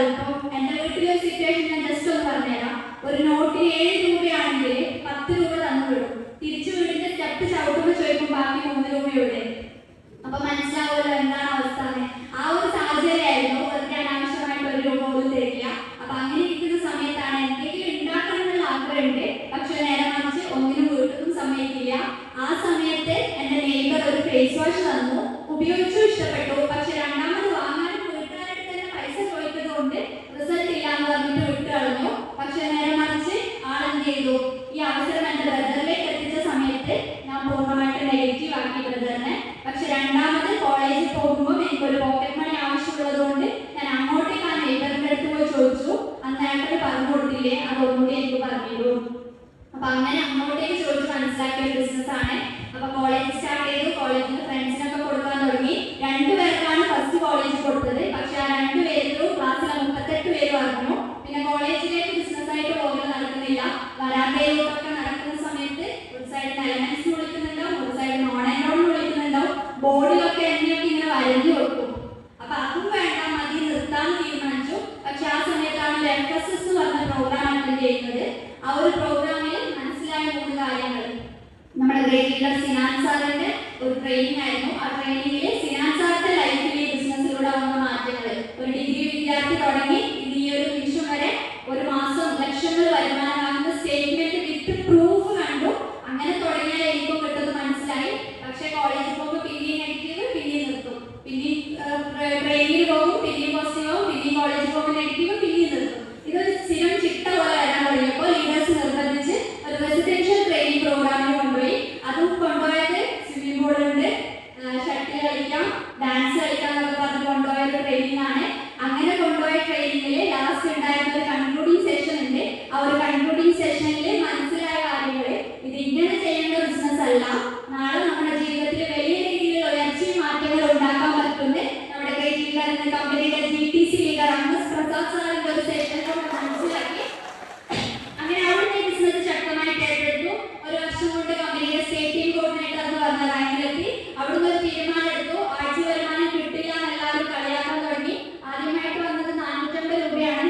ഇപ്പം എൻ്റെ വീട്ടിലെ സിറ്റുവേഷൻ ഞാൻ ജസ്റ്റ് ഒന്ന് പറഞ്ഞുതരാം. ഒരു നോട്ടിന് 7 രൂപയാണെങ്കിൽ 10 രൂപ തന്നു വിടും. തിരിച്ചു വീടിന്റെ സ്റ്റെപ്പ് ചവിട്ടുമ്പോൾ ചോദിക്കും ബാക്കി 3 രൂപയുടെ. അപ്പൊ മനസ്സിലാവുമല്ലോ എന്താണ് അവസ്ഥ. ആ ഒരു സാഹചര്യമായിരുന്നു. വെറുതെ അനാവശ്യമായിട്ട് 1 രൂപ പോലും തരില്ല. അപ്പൊ അങ്ങനെ ഇരിക്കുന്ന സമയത്താണ് എന്തെങ്കിലും ഉണ്ടാക്കണം എന്നുള്ള ആഗ്രഹമുണ്ട്, പക്ഷെ നേരെ മറിച്ച് ഒന്നിനും വീട്ടിലും സമ്മതിക്കില്ല. ആ സമയത്ത് എൻ്റെ നെയ്ബർ ഒരു ഫേസ് വാഷ് തന്നു, ഉപയോഗിച്ചു, ഇഷ്ടപ്പെട്ടു. പക്ഷെ രണ്ടാമത് വാങ്ങാനും വീട്ടുകാരുടെ തന്നെ പൈസ ചോദിക്കുന്നത് കൊണ്ട് റിസൾട്ട് ഇല്ല എന്ന് പറഞ്ഞിട്ട് വിട്ടു കളഞ്ഞു. പക്ഷെ നേരെ മറിച്ച് ആളെന്ത് ചെയ്തു, ഈ അവസരം എൻ്റെ ബ്രദറിലേക്ക് എത്തിച്ച സമയത്ത് ഞാൻ പൂർണ്ണമായിട്ട് നെഗറ്റീവ് ആക്കി ബ്രദറിനെ. പക്ഷെ രണ്ടാമത് കോളേജിൽ പോകുമ്പോൾ എനിക്കൊരു പോക്കറ്റ് മണി ആവശ്യമുള്ളത് കൊണ്ട് ഞാൻ അങ്ങോട്ടേക്ക് ആ നെയ്ബറിൻ്റെ അടുത്ത് പോയി ചോദിച്ചു. അന്ന് അയാൾക്ക് പറഞ്ഞു കൊടുത്തില്ലേ, അതൊന്നുകൂടി എനിക്ക് പറഞ്ഞിരുന്നു. അപ്പൊ അങ്ങനെ അങ്ങോട്ടേക്ക് ചോദിച്ച് മനസ്സിലാക്കിയ ഒരു ബിസിനസ്സാണ്. അപ്പൊ കോളേജ് സ്റ്റാർട്ട് ചെയ്തു. കോളേജിൽ ഫ്രണ്ട്സിനൊക്കെ കൊടുക്കാൻ തുടങ്ങി. 2 പേർക്കാണ് ഫസ്റ്റ് കോളേജ് കൊടുത്തത്. പക്ഷെ ആ 2 പേരിലും ക്ലാസ്സിലെ 38 പേര് പറഞ്ഞു. പിന്നെ കോളേജിലേക്ക് ബിസിനസ്സായിട്ട് പോകൽ നടക്കുന്നില്ല. വരാന്തയിലൂടെയൊക്കെ നടക്കുന്ന സമയത്ത് ഒരു സൈഡ് എലമെന്റ്സ് വിളിക്കുന്നുണ്ടാവും, ഒരു സൈഡ് നോൺ എൻറോൾ വിളിക്കുന്നുണ്ടാവും. ബോർഡിലൊക്കെ എന്നെയൊക്കെ ഇങ്ങനെ വരഞ്ഞു വെക്കും. അപ്പൊ അതും വേണ്ട, മതി, നിർത്താന്ന് തീരുമാനിച്ചു. പക്ഷെ ആ സമയത്താണ് FSS പറഞ്ഞ പ്രോഗ്രാം അറ്റൻഡ് ചെയ്യുന്നത്. ആ ഒരു പ്രോഗ്രാമിൽ മനസ്സിലായ 3 കാര്യങ്ങൾ. നമ്മുടെ ഗ്രേറ്റ് ലീഡർ സിനാൻ സാറിന്റെ ഒരു ട്രെയിനിങ് ആയിരുന്നു. ആ ട്രെയിനിങ്ങിൽ സിനാൻ സാറിന്റെ ലൈഫിലെ ബിസിനസ്സിലൂടെ വന്ന മാറ്റങ്ങൾ, ഒരു ഡിഗ്രി വിദ്യാർത്ഥി തുടങ്ങി ഈ ഒരു നിമിഷം വരെ ഒരു മാസം ലക്ഷങ്ങൾ വരുമാനമാകുന്ന സ്റ്റേറ്റ്മെന്റ് വിത്ത് പ്രൂഫ് കണ്ടു. അങ്ങനെ തുടങ്ങിയാൽ എനിക്കും കിട്ടുന്നത് മനസ്സിലായി. പക്ഷെ കോളേജിൽ പോകുമ്പോൾ പിന്നെയും നെഗറ്റീവ്, പിന്നെയും നിർത്തും. പിന്നെയും ട്രെയിനിങ്ങിൽ പോകും, പിന്നെയും പോസിറ്റീവ് ആവും. പിന്നെയും കോളേജിൽ പോകുമ്പോൾ നെഗറ്റീവ്, പിന്നെയും നിർത്തും. ഇതൊരു സ്ഥിരം ചിട്ട പോലെ വരാൻ തുടങ്ങിയപ്പോൾ ലീഡേഴ്സ് നിർബന്ധിച്ച് ഒരു റെസിഡൻഷ്യൽ ട്രെയിനിങ് പ്രോഗ്രാമിന് കൊണ്ടുപോയി. അതും കൊണ്ടുപോയത് സ്വിമ്മിംഗ് പൂൾ ഉണ്ട്, ഷട്ടിൽ കളിക്കാം, ഡാൻസ് കളിക്കാം എന്നൊക്കെ പറഞ്ഞ് കൊണ്ടുപോയ ഒരു ട്രെയിനിങ് ആണ്. അങ്ങനെ കൊണ്ടുപോയ ട്രെയിനിങ്ങിൽ ലാസ്റ്റ് ഉണ്ടായിരുന്ന ഒരു കൺക്ലൂഡിങ് സെഷൻ ഉണ്ട്. ആ ഒരു കൺക്ലൂഡിങ് സെഷനിൽ മനസ്സിലായ കാര്യങ്ങൾ, ഇത് ഇങ്ങനെ ചെയ്യേണ്ട ബിസിനസ് അല്ല, നാളെ നമ്മുടെ ജീവിതത്തിൽ വലിയ രീതിയിലുള്ള ഉയർച്ചയും മാറ്റങ്ങളും ഉണ്ടാക്കാൻ പറ്റുന്നത് നമ്മുടെ ഗ്രേറ്റ് ലീഡർ എന്ന കമ്പനിയുടെ GTC ലീഡർ അംഗസ് പ്രസാദ് സാറിന്റെ ഒരു സെഷൻ മനസ്സിലാക്കി. അങ്ങനെ അവിടുത്തെ ബിസിനസ് ശക്തമായിട്ട് ഏറ്റെടുത്തു. 1 വർഷം കൊണ്ട് കമ്പനിയുടെ സ്റ്റേറ്റ് ടീം കോർഡിനേറ്റർ എന്ന് പറഞ്ഞ റാങ്കിലെത്തി. അവിടുന്ന് ഒരു തീരുമാനം എടുത്തു. ആഴ്ച വരുമാനം കിട്ടില്ല എന്നെല്ലാവരും കളിയാക്കാൻ തുടങ്ങി. ആദ്യമായിട്ട് വന്നത് 450 രൂപയാണ്.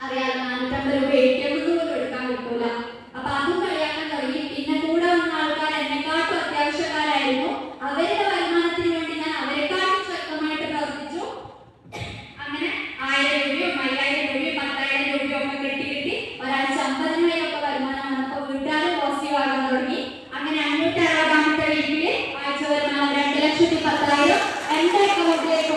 അറിയാലോ, 450 രൂപ ATM പോലും എടുക്കാൻ കിട്ടൂല. അപ്പൊ അതും കളിയാക്കാൻ തുടങ്ങി. പിന്നെ കൂടെ വന്ന ആൾക്കാർ എന്നെക്കാട്ടും അത്യാവശ്യക്കാരായിരുന്നു. അവരുടെ വരുമാനത്തിന് വേണ്ടി ഞാൻ അവരെക്കാട്ടും ശക്തമായിട്ട് പ്രവർത്തിച്ചു. അങ്ങനെ 1000 രൂപയും 5000 രൂപയും 10,000 രൂപയും ഒക്കെ കിട്ടി ഒരാഴ്ച 50,000 ഒക്കെ വരുമാനം വന്നപ്പോൾ വീട്ടുകാരും പോസിറ്റീവ് ആകാൻ തുടങ്ങി. അങ്ങനെ 560ാമത്തെ വീക്കില് ആഴ്ച വരുമാനം 2,10,000 എന്റെ അക്കൗണ്ടിലേക്ക്